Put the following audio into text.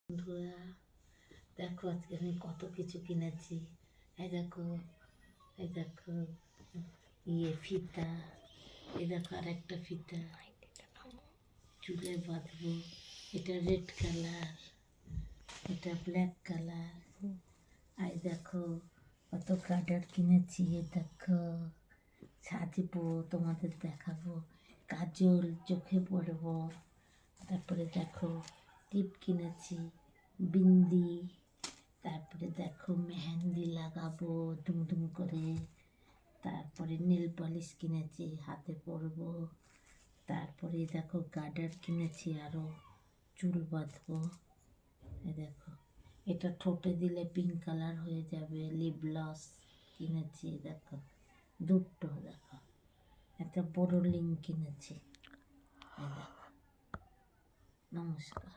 বন্ধুরা, দেখো আজকে আমি কত কিছু কিনেছি। এই দেখো, এই দেখো ফিতা, এই দেখো আর একটা ফিতা চুলে বাঁধবো। এটা রেড কালার, এটা ব্ল্যাক কালার। আর দেখো কত গার্ডার কিনেছি। দেখো সাজবো, তোমাদের দেখাবো, কাজল চোখে পরবো। তারপরে দেখো টিপ কিনেছি, বিন্দি। তারপরে দেখো মেহেন্দি লাগাবো দুমদুম করে। তারপরে নেল পলিশ কিনেছি, হাতে পরবো। তারপরে দেখো গার্ডার কিনেছি, আরও চুল বাঁধবো। দেখো এটা ঠোঁটে দিলে পিঙ্ক কালার হয়ে যাবে। লিপ গ্লস কিনেছি, দেখো দুটো। দেখো একটা বড় লিঙ্ক কিনেছি। দেখো, নমস্কার।